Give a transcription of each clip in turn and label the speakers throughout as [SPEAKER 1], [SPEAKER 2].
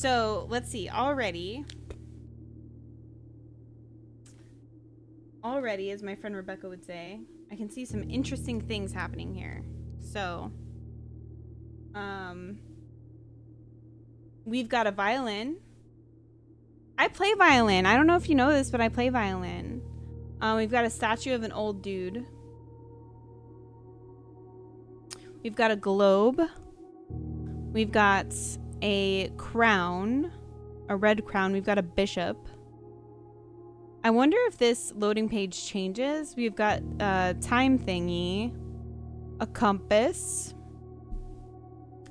[SPEAKER 1] So let's see. Already, as my friend Rebecca would say, I can see some interesting things happening here. So, we've got a violin. I play violin. I don't know if you know this, but I play violin. We've got a statue of an old dude. We've got a globe. We've got a crown, a red crown. We've got a bishop. I wonder if this loading page changes. We've got a time thingy, a compass,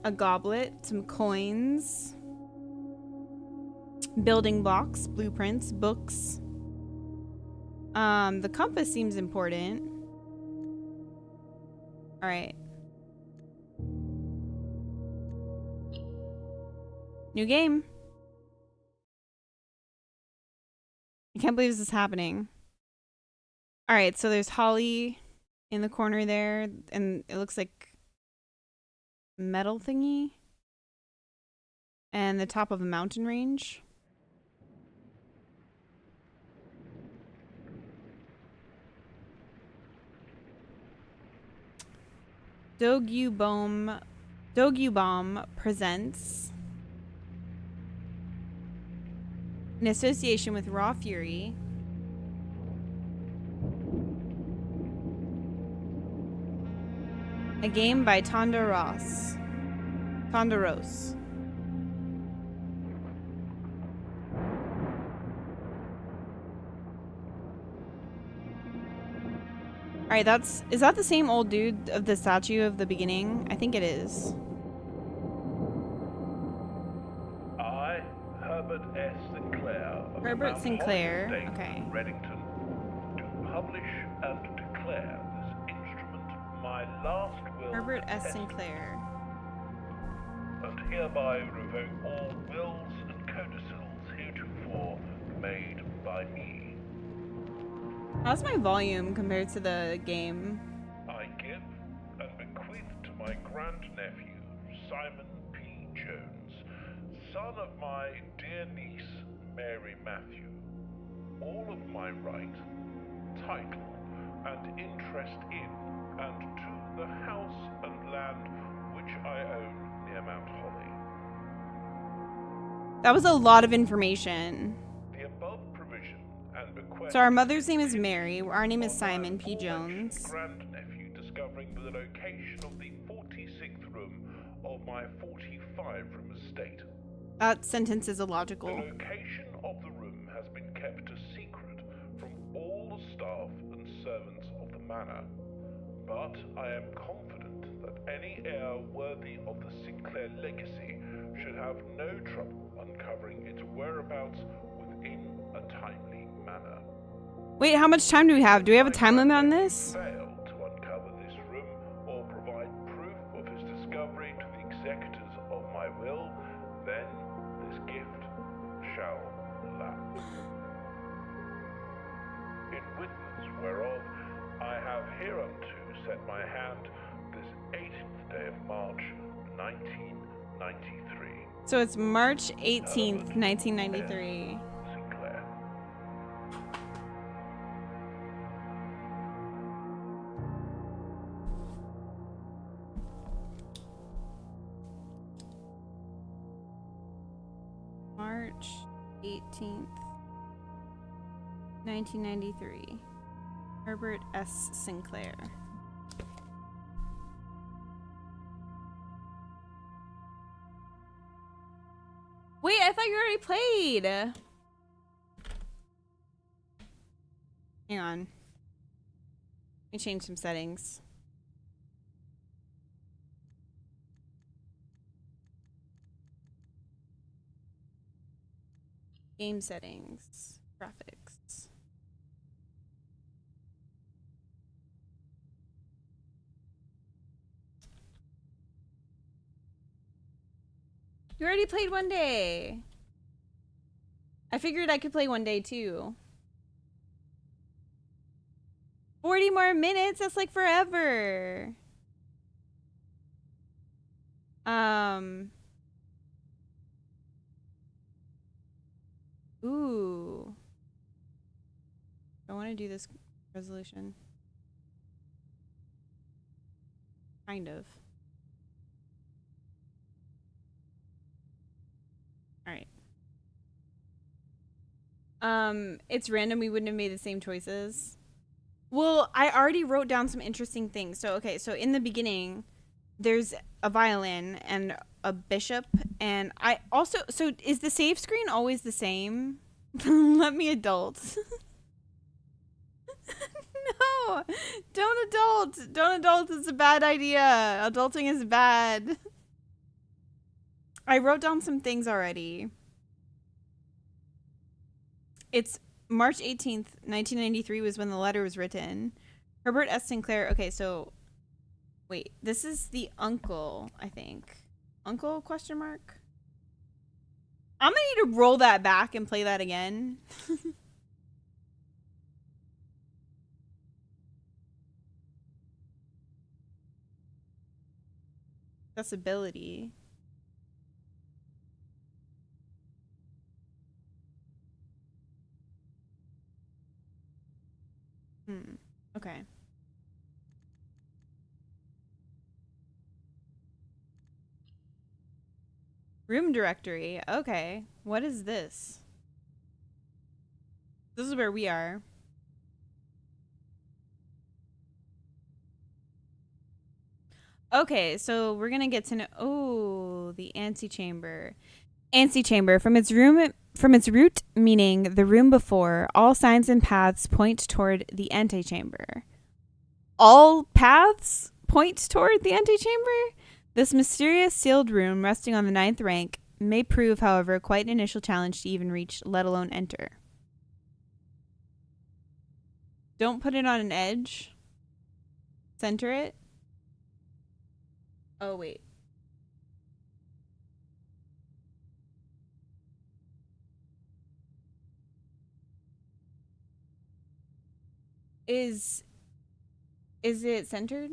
[SPEAKER 1] a goblet, some coins, building blocks, blueprints, books. The compass seems important. All right. New game. I can't believe this is happening. All right, so there's Holly in the corner there, and it looks like metal thingy. And the top of a mountain range. Dogyubom presents, in association with Raw Fury, a game by Tondaros. Alright, is that the same old dude of the statue of the beginning? I think it is.
[SPEAKER 2] I, Herbert S. Sinclair of
[SPEAKER 1] Herbert
[SPEAKER 2] Mount
[SPEAKER 1] Sinclair,
[SPEAKER 2] Holly Estate,
[SPEAKER 1] okay.
[SPEAKER 2] Reddington, do publish and declare this instrument my last will
[SPEAKER 1] Herbert
[SPEAKER 2] and
[SPEAKER 1] S.
[SPEAKER 2] testament,
[SPEAKER 1] Sinclair.
[SPEAKER 2] and hereby revoke all wills and codicils heretofore made by me.
[SPEAKER 1] How's my volume compared to the game?
[SPEAKER 2] I give and bequeath to my grandnephew, Simon P. Jones, son of my dear niece, Mary Matthew, all of my right, title, and interest in and to the house and land which I own near Mount Holly.
[SPEAKER 1] That was a lot of information.
[SPEAKER 2] The above provision and bequest.
[SPEAKER 1] So our mother's name is Mary. Our name is Simon P. Jones.
[SPEAKER 2] Grandnephew discovering the location of the 46th room of my 45-room estate.
[SPEAKER 1] That sentence is illogical.
[SPEAKER 2] The location of the room has been kept a secret from all the staff and servants of the manor, but I am confident that any heir worthy of the Sinclair legacy should have no trouble uncovering its whereabouts within a timely manner.
[SPEAKER 1] Wait, how much time do we have? Do we have a time limit on this?
[SPEAKER 2] Fail to uncover this room or provide proof of his discovery to the executors of my will, then this gift shall lapse. In witness whereof I have hereunto set my hand this 18th day of March, 1993.
[SPEAKER 1] So it's March 18th, 1993.
[SPEAKER 2] Sinclair.
[SPEAKER 1] March 18th, 1993. Herbert S. Sinclair. Wait, I thought you already played. Hang on. Let me change some settings. Game settings. Graphics. You already played one day. I figured I could play one day too. 40 more minutes? That's like forever. want to do this resolution? Kind of. All right. It's random. We wouldn't have made the same choices. Well, I already wrote down some interesting things. So, okay, so in the beginning, there's a violin and a bishop, and I also, so is the save screen always the same? Let me adult. No, don't adult. Don't adult. It's a bad idea. Adulting is bad. I wrote down some things already. It's March 18th, 1993 was when the letter was written. Herbert S. Sinclair. Okay, so wait, this is the uncle, I think. Uncle question mark? I'm gonna need to roll that back and play that again. Accessibility. Okay. Room directory. Okay. What is this? This is where we are. Okay, so we're gonna get to know. Oh, the antechamber. Antechamber. From its root meaning the room before, all signs and paths point toward the antechamber. All paths point toward the antechamber? This mysterious sealed room resting on the 9th rank may prove, however, quite an initial challenge to even reach, let alone enter. Don't put it on an edge. Center it. Oh, wait. Is it centered?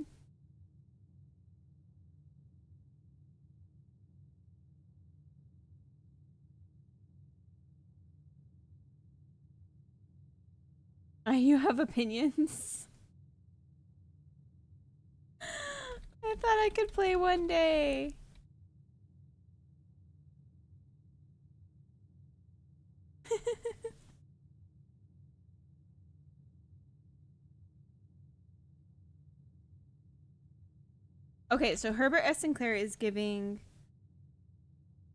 [SPEAKER 1] You have opinions? I thought I could play one day. Okay, so Herbert S. Sinclair is giving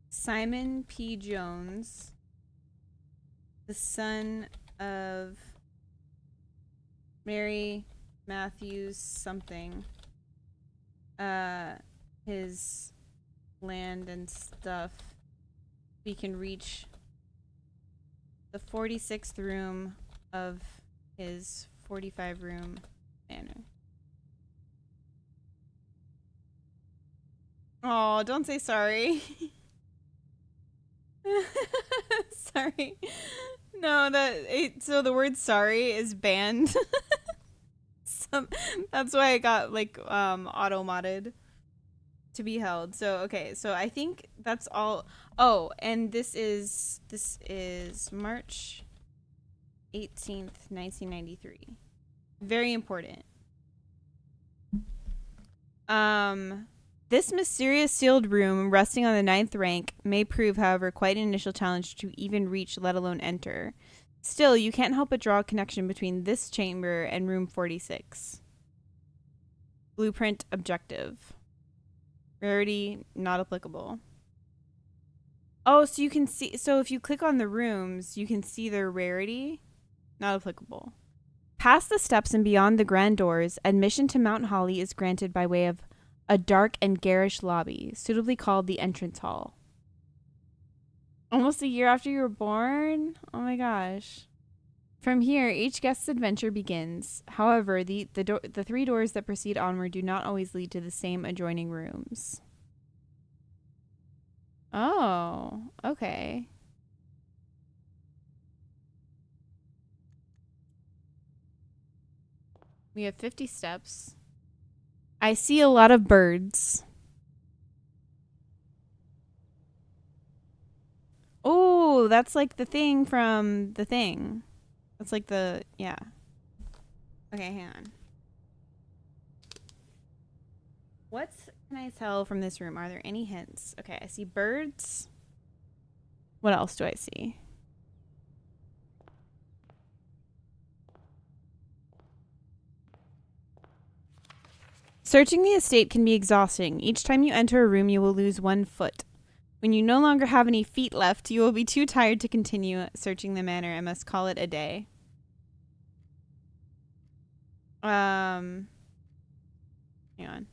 [SPEAKER 1] Simon P. Jones, the son of Mary Matthews something, his land and stuff. We can reach the 46th room of his 45 room manor. Oh, don't say sorry. Sorry. No, so the word sorry is banned. That's why I got like auto modded to be held. So okay, so I think that's all. Oh, and this is March 18th, 1993. Very important. This mysterious sealed room resting on the 9th rank may prove, however, quite an initial challenge to even reach, let alone enter. Still, you can't help but draw a connection between this chamber and room 46. Blueprint objective. Rarity not applicable. Oh, so you can see, so if you click on the rooms, you can see their rarity. Not applicable. Past the steps and beyond the grand doors, admission to Mount Holly is granted by way of a dark and garish lobby, suitably called the entrance hall. Almost a year after you were born? Oh my gosh. From here, each guest's adventure begins. However, the 3 doors that proceed onward do not always lead to the same adjoining rooms. Oh, okay. We have 50 steps. I see a lot of birds. Oh, that's like the thing from the thing. That's like the, yeah. Okay, hang on. What can I tell from this room? Are there any hints? Okay, I see birds. What else do I see? Searching the estate can be exhausting. Each time you enter a room, you will lose 1 foot. When you no longer have any feet left, you will be too tired to continue searching the manor and must call it a day. Hang on.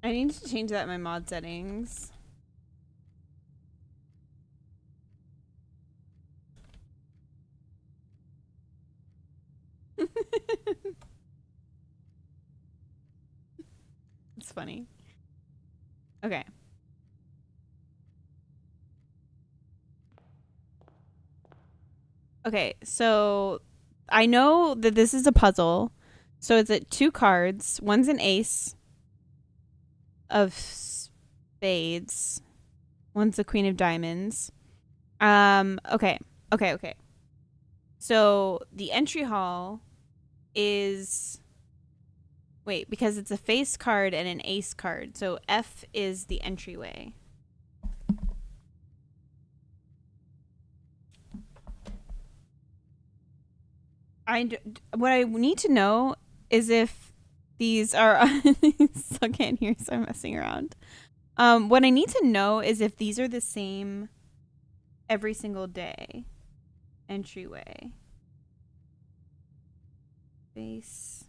[SPEAKER 1] I need to change that in my mod settings. It's funny. Okay. Okay, so I know that this is a puzzle. So it's at 2 cards. One's an ace of spades. One's the queen of diamonds. Okay. So the entry hall is... Wait, because it's a face card and an ace card. So F is the entryway. What I need to know is if these are... Still can't hear, so I'm messing around. What I need to know is if these are the same every single day. Entryway. Face.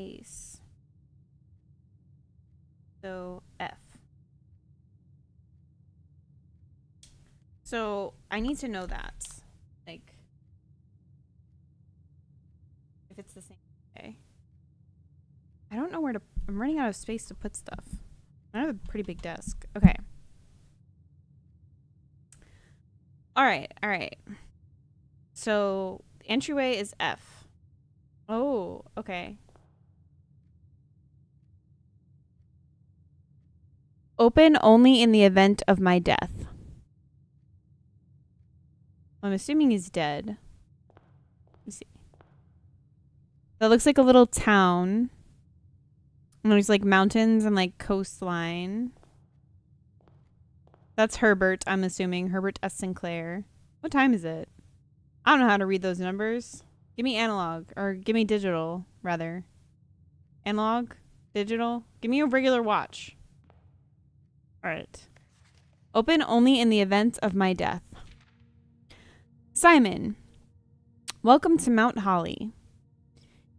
[SPEAKER 1] Ace. So F. So I need to know that. Like, if it's the same day. I don't know where to... I'm running out of space to put stuff. I have a pretty big desk. Okay. Alright. So, entryway is F. Oh, okay. Open only in the event of my death. I'm assuming he's dead. Let me see. That looks like a little town. And there's like mountains and like coastline. That's Herbert, I'm assuming. Herbert S. Sinclair. What time is it? I don't know how to read those numbers. Give me analog. Or give me digital, rather. Analog? Digital? Give me a regular watch. Alright. Open only in the event of my death. Simon. Welcome to Mount Holly.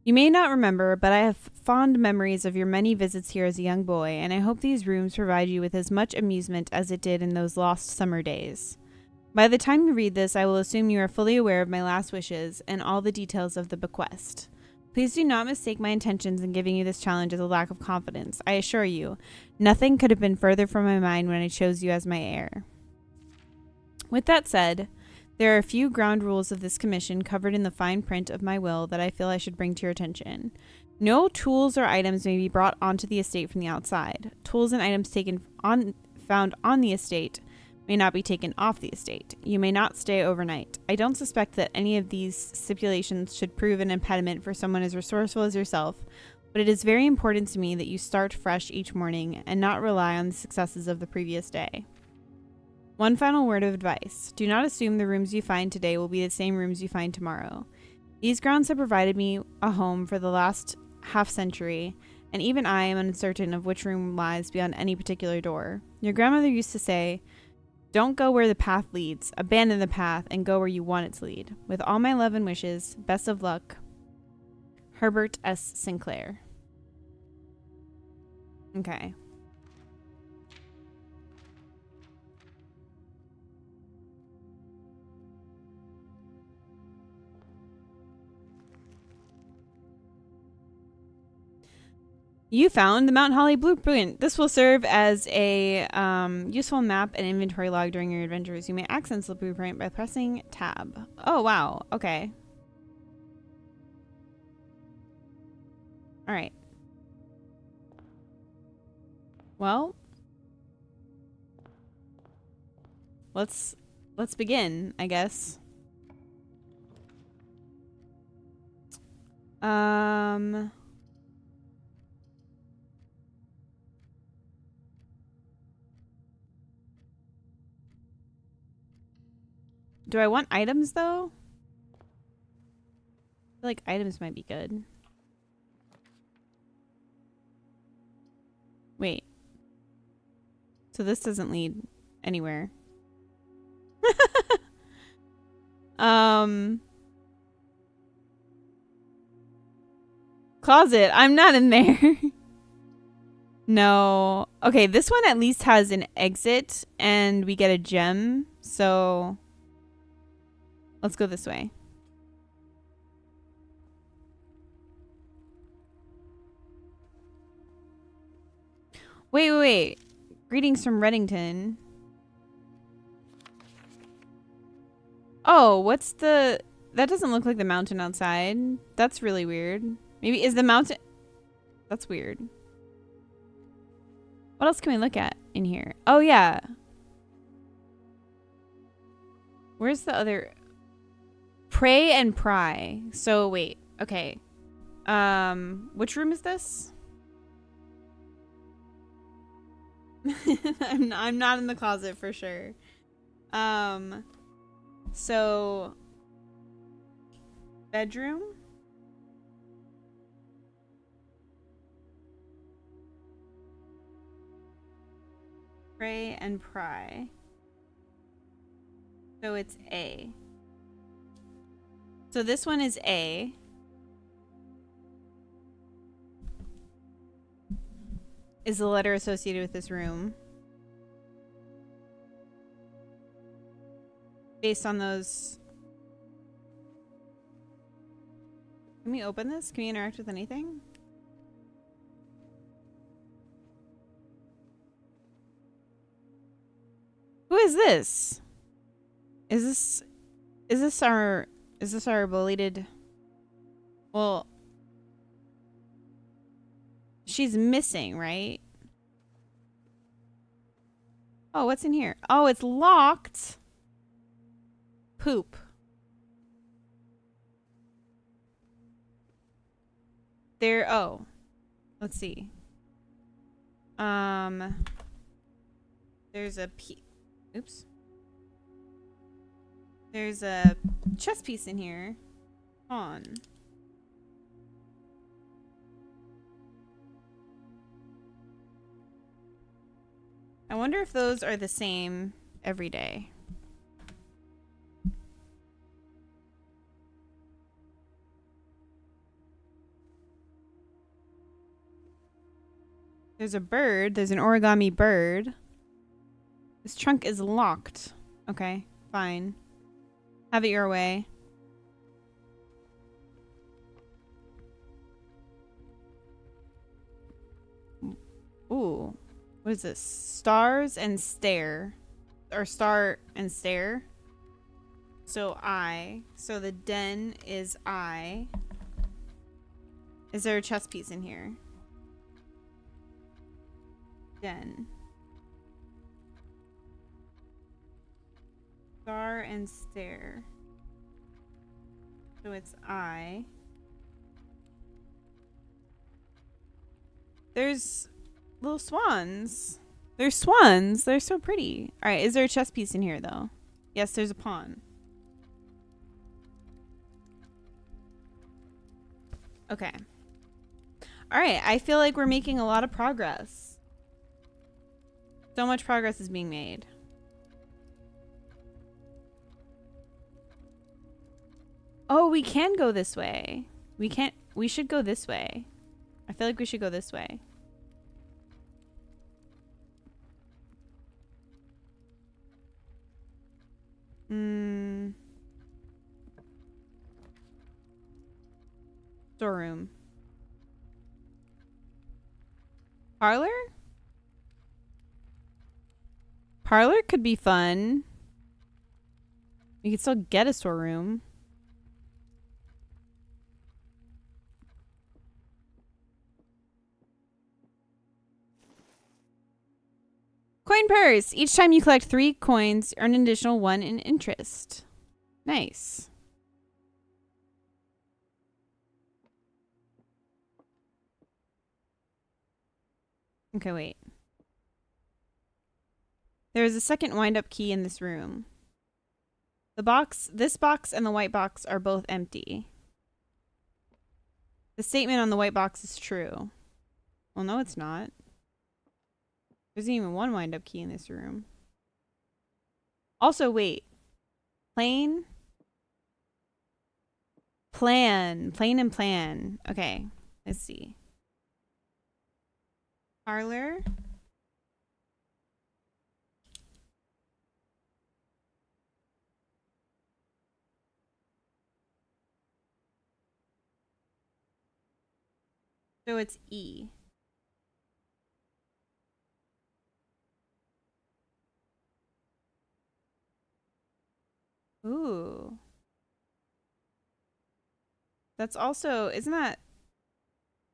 [SPEAKER 1] You may not remember, but I have fond memories of your many visits here as a young boy, and I hope these rooms provide you with as much amusement as it did in those lost summer days. By the time you read this, I will assume you are fully aware of my last wishes and all the details of the bequest. Please do not mistake my intentions in giving you this challenge as a lack of confidence. I assure you, nothing could have been further from my mind when I chose you as my heir. With that said, there are a few ground rules of this commission covered in the fine print of my will that I feel I should bring to your attention. No tools or items may be brought onto the estate from the outside. Tools and items found on the estate may not be taken off the estate. You may not stay overnight. I don't suspect that any of these stipulations should prove an impediment for someone as resourceful as yourself, but it is very important to me that you start fresh each morning and not rely on the successes of the previous day. One final word of advice. Do not assume the rooms you find today will be the same rooms you find tomorrow. These grounds have provided me a home for the last half-century, and even I am uncertain of which room lies beyond any particular door. Your grandmother used to say, "Don't go where the path leads. Abandon the path and go where you want it to lead. With all my love and wishes, best of luck, Herbert S. Sinclair." Okay. You found the Mount Holly blueprint. This will serve as a useful map and inventory log during your adventures. You may access the blueprint by pressing tab. Oh, wow. Okay. All right. Well, let's begin, I guess. Do I want items though? I feel like items might be good. Wait. So this doesn't lead anywhere. Closet. I'm not in there. No. Okay, this one at least has an exit and we get a gem. So let's go this way. Wait. Greetings from Reddington. Oh, what's the... That doesn't look like the mountain outside. That's really weird. Maybe is the mountain... That's weird. What else can we look at in here? Oh, yeah. Where's the other... Pray and pry. So, wait. Okay. Which room is this? I'm not in the closet for sure. So bedroom. Pray and pry. So it's A. So this one is A. Is the letter associated with this room. Based on those... Can we open this? Can we interact with anything? Who is this? Is this our belated... Well... She's missing, right? Oh, what's in here? Oh, it's locked. Poop. There, oh. Let's see. There's a oops. There's a chess piece in here. On. I wonder if those are the same every day. There's a bird. There's an origami bird. This trunk is locked. Okay, fine. Have it your way. Ooh. What is this? Stars and stare. Or star and stare. So I. So the den is I. Is there a chess piece in here? Den. Star and stare. So it's I. There's little swans. There's swans. They're so pretty. All right. Is there a chess piece in here, though? Yes, there's a pawn. Okay. All right. I feel like we're making a lot of progress. So much progress is being made. Oh, we can go this way. We should go this way. I feel like we should go this way. Storeroom. Parlor? Parlor could be fun. We could still get a storeroom. coin purse. Each time you collect 3 coins, earn an additional 1 in interest. Nice. Okay, wait. There is a second wind-up key in this room. This box and the white box are both empty. The statement on the white box is true. Well, no, it's not. There's even one wind-up key in this room. Also, wait. Plane and plan. Okay, let's see. Parlor. So it's E. Ooh. That's also, isn't that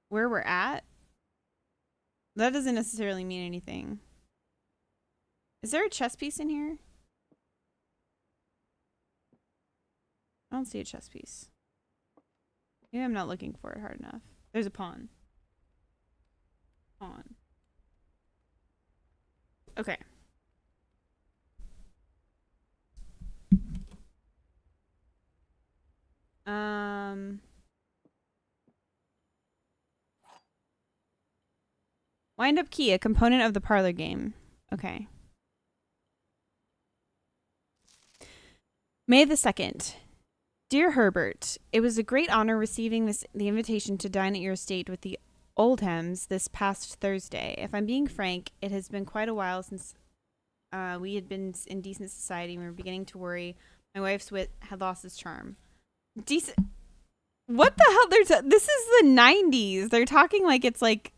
[SPEAKER 1] where we're at? That doesn't necessarily mean anything. Is there a chess piece in here? I don't see a chess piece. Maybe I'm not looking for it hard enough. There's a pawn. Pawn. Okay. Wind up key, a component of the parlor game. Okay. May the 2nd. Dear Herbert, it was a great honor receiving the invitation to dine at your estate with the Oldhams this past Thursday. If I'm being frank, it has been quite a while since we had been in decent society and we were beginning to worry my wife's wit had lost its charm. Decent. What the hell? This is the 90s. They're talking like it's like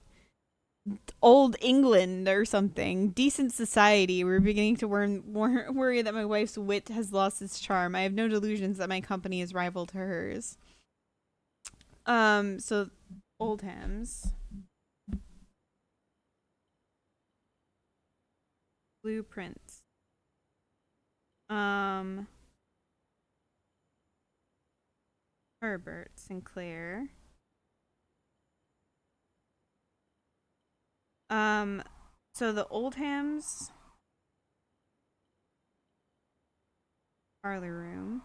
[SPEAKER 1] old England or something. Decent society. We're beginning to worry that my wife's wit has lost its charm. I have no delusions that my company is rival to hers. So Oldhams. Blueprints. Herbert Sinclair. So the Oldhams parlor room.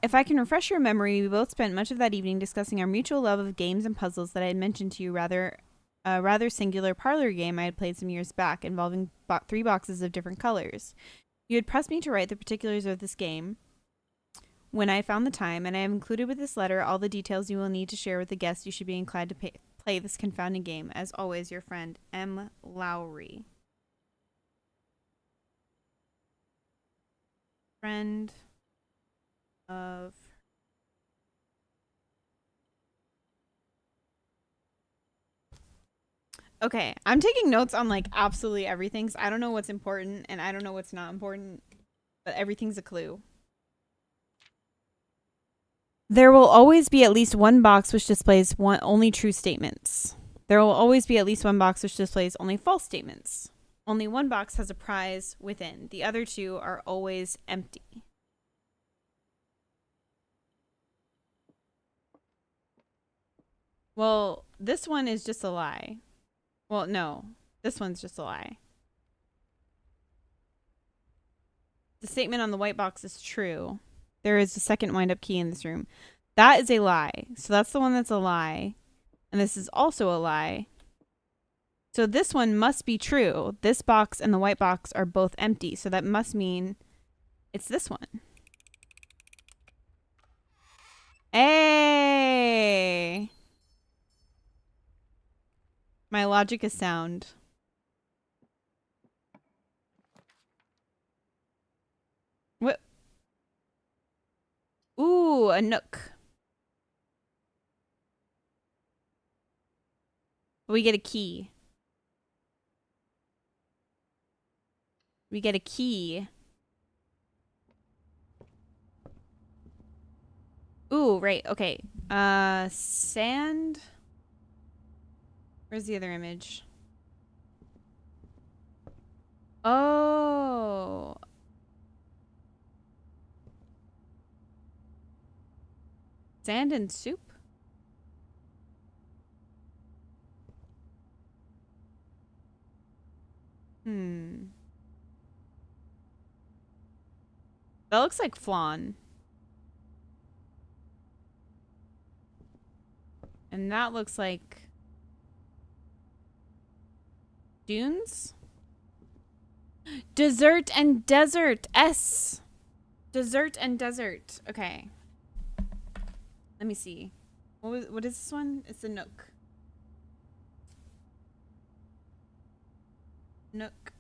[SPEAKER 1] If I can refresh your memory, we both spent much of that evening discussing our mutual love of games and puzzles that I had mentioned to you rather singular parlor game I had played some years back involving 3 boxes of different colors. You had pressed me to write the particulars of this game when I found the time, and I have included with this letter all the details you will need to share with the guests you should be inclined to play this confounding game. As always, your friend, M. Lowry. Friend of... Okay, I'm taking notes on like absolutely everything, so I don't know what's important and I don't know what's not important, but everything's a clue. There will always be at least one box which displays only true statements. There will always be at least one box which displays only false statements. Only one box has a prize within. The other 2 are always empty. Well, this one is just a lie. Well, no. This one's just a lie. The statement on the white box is true. There is a second wind-up key in this room. That is a lie. So that's the one that's a lie. And this is also a lie. So this one must be true. This box and the white box are both empty. So that must mean it's this one. Hey! My logic is sound. What? Ooh, a nook. We get a key. We get a key. Ooh, right. Okay. Sand. Where's the other image? Oh. Sand and soup? Hmm. That looks like flan. And that looks like dunes? Dessert and desert. S. Dessert and desert. Okay. Let me see. What is this one? It's a Nook. Nook.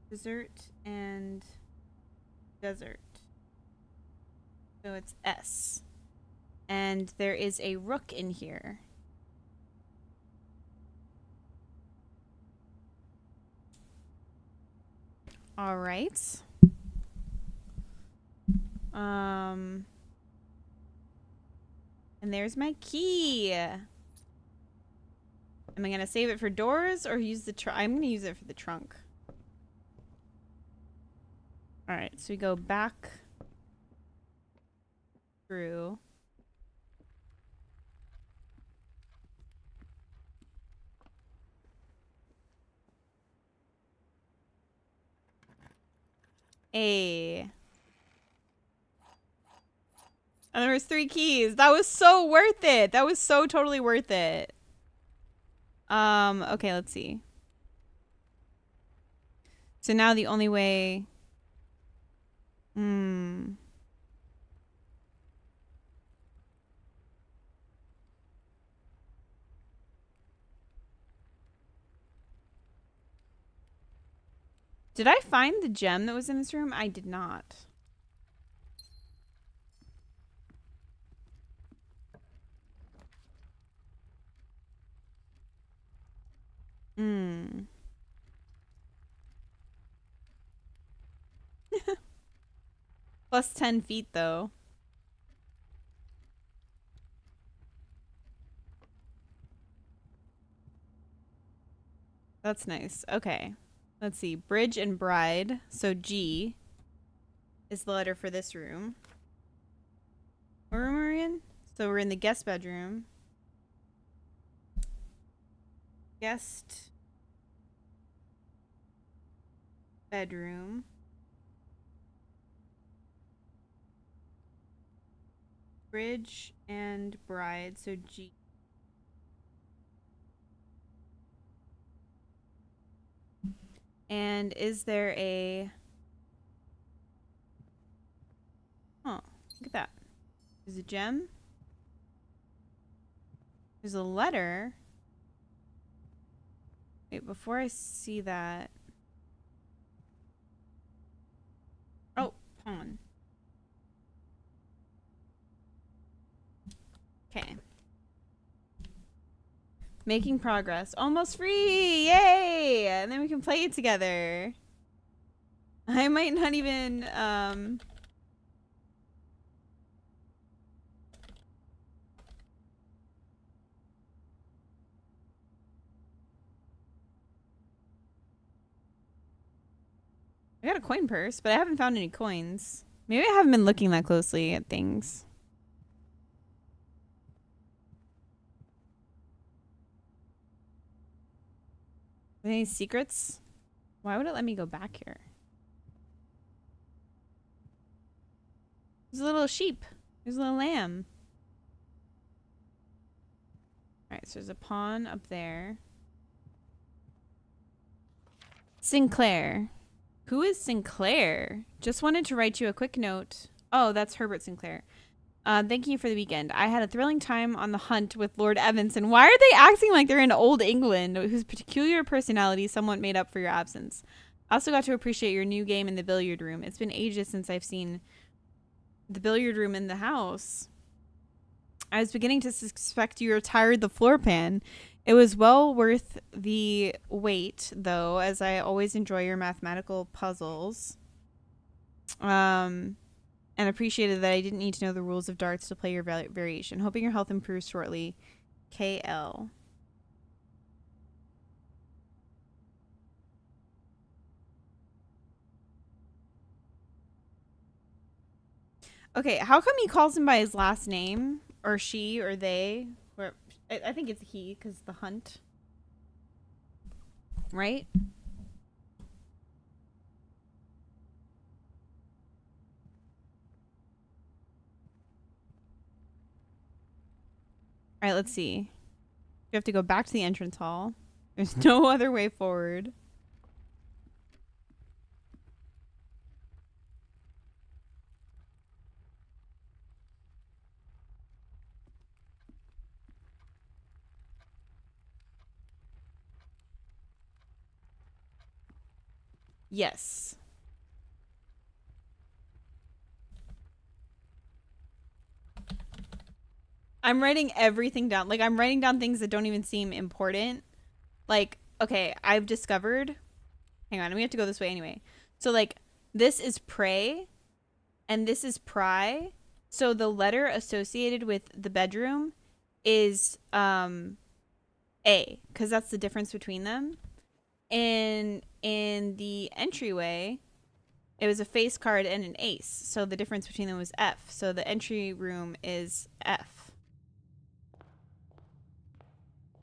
[SPEAKER 1] Dessert and desert. So it's S. And there is a rook in here. All right. And there's my key. Am I going to save it for doors or use the trunk? I'm going to use it for the trunk. All right, so we go back through. And there was 3 keys. That was so worth it. That was so totally worth it. Okay, let's see. So now the only way... Did I find the gem that was in this room? I did not. Plus 10 feet, though. That's nice. Okay. Let's see. Bridge and bride. So G is the letter for this room. What room are we in? So we're in the guest bedroom. Guest bedroom. Bridge and bride. So G. And is there a... Oh, look at that. There's a gem. There's a letter. Wait, before I see that... Oh, pawn. Okay. Making progress. Almost free! Yay! And then we can play it together. I might not even, I got a coin purse, but I haven't found any coins. Maybe I haven't been looking that closely at things. Any secrets? Why would it let me go back here? There's a little sheep. There's a little lamb. Alright, so there's a pawn up there. Sinclair. Who is Sinclair? Just wanted to write you a quick note. Oh, that's Herbert Sinclair. Thank you for the weekend. I had a thrilling time on the hunt with Lord Evanson. Why are they acting like they're in Old England, whose peculiar personality somewhat made up for your absence? I also got to appreciate your new game in the billiard room. It's been ages since I've seen the billiard room in the house. I was beginning to suspect you retired the floor pan. It was well worth the wait, though, as I always enjoy your mathematical puzzles. And and appreciated that I didn't need to know the rules of darts to play your variation. Hoping your health improves shortly. KL. Okay, how come he calls him by his last name? Or she, or they? Or, I think it's he, because the hunt. Right? Alright, let's see. We have to go back to the entrance hall. There's no other way forward. Yes. I'm writing everything down. Like, I'm writing down things that don't even seem important. Like, okay, I've discovered... Hang on, we have to go this way anyway. So, like, this is pray, and this is pry. So the letter associated with the bedroom is A, because that's the difference between them. And in the entryway, it was a face card and an ace. So the difference between them was F. So the entry room is F.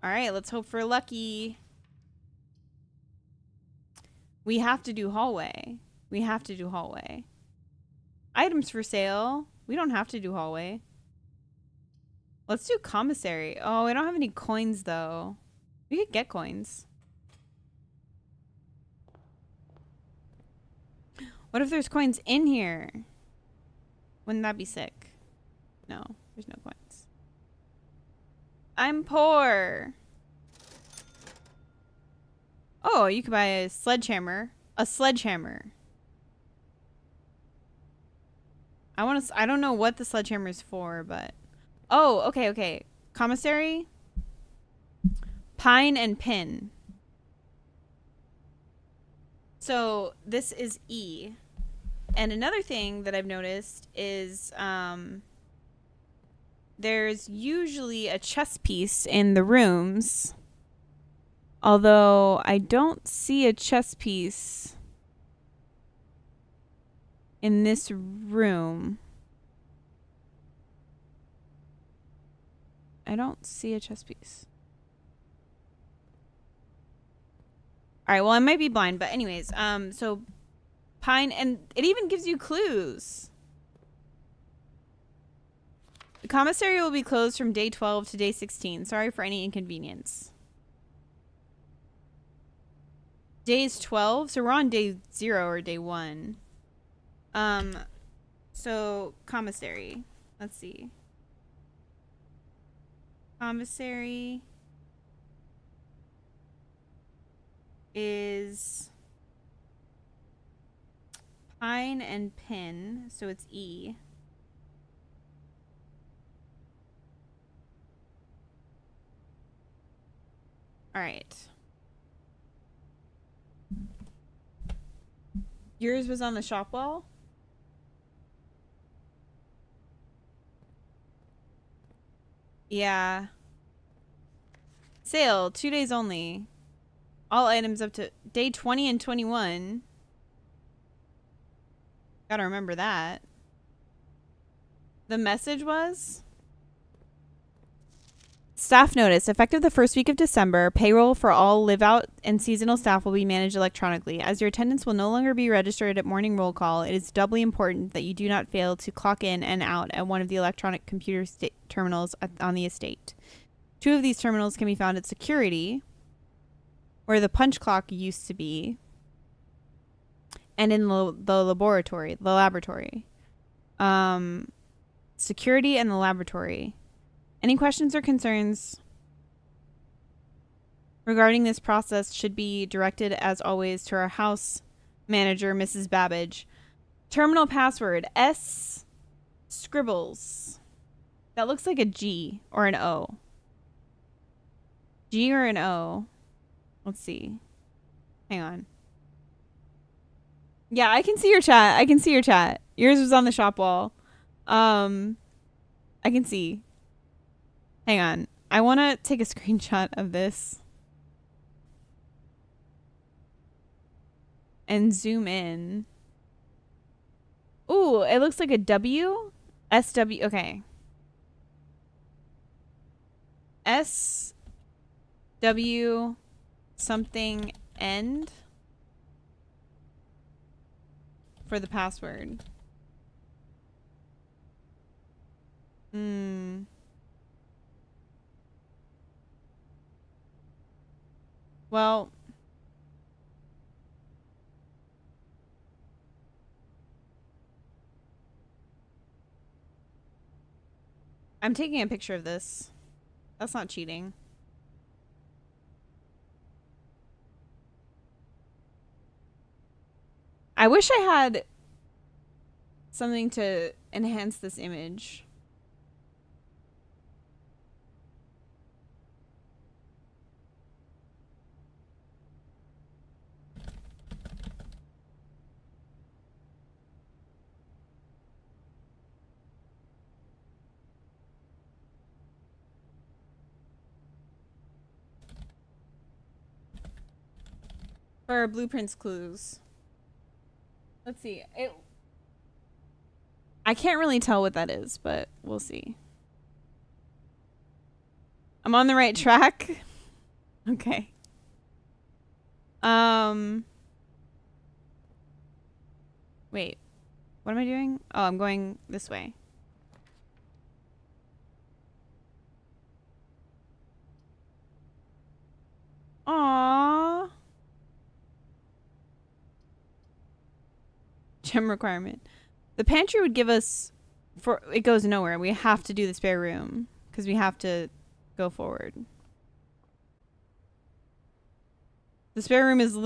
[SPEAKER 1] All right, let's hope for lucky. We have to do hallway. We have to do hallway. Items for sale. We don't have to do hallway. Let's do commissary. Oh, I don't have any coins, though. We could get coins. What if there's coins in here? Wouldn't that be sick? No, there's no coins. I'm poor. Oh, you could buy a sledgehammer. A sledgehammer. I don't know what the sledgehammer is for, but... Oh, okay, okay. Commissary. Pine and pin. So, this is E. And another thing that I've noticed is... there's usually a chess piece in the rooms. Although, I don't see a chess piece in this room. I don't see a chess piece. Alright, well, I might be blind, but anyways, so pine, and it even gives you clues. The commissary will be closed from day 12 to day 16. Sorry for any inconvenience. Day is 12, so we're on day 0 or day 1. So commissary. Let's see. Commissary is pine and pin, so it's E. All right. Yours was on the shop wall? Yeah. Sale, 2 days only. All items up to day 20 and 21. Gotta remember that. The message was... Staff notice. Effective the first week of December, payroll for all live-out and seasonal staff will be managed electronically. As your attendance will no longer be registered at morning roll call, it is doubly important that you do not fail to clock in and out at one of the electronic computer terminals on the estate. 2 of these terminals can be found at security, where the punch clock used to be, and in the laboratory. Security and the laboratory. Any questions or concerns regarding this process should be directed, as always, to our house manager, Mrs. Babbage. Terminal password, S. Scribbles. That looks like a G or an O. G or an O. Let's see. Hang on. Yeah, I can see your chat. I can see your chat. Yours was on the shop wall. I can see. Hang on. I want to take a screenshot of this and zoom in. Ooh, it looks like a W. SW. Okay. SW something end for the password. Well, I'm taking a picture of this. That's not cheating. I wish I had something to enhance this image. For blueprints clues. Let's see. I can't really tell what that is, but we'll see. I'm on the right track. Okay. Wait. What am I doing? Oh, I'm going this way. Aww. Gem requirement. The pantry would give us it goes nowhere. We have to do the spare room because we have to go forward. The spare room is literally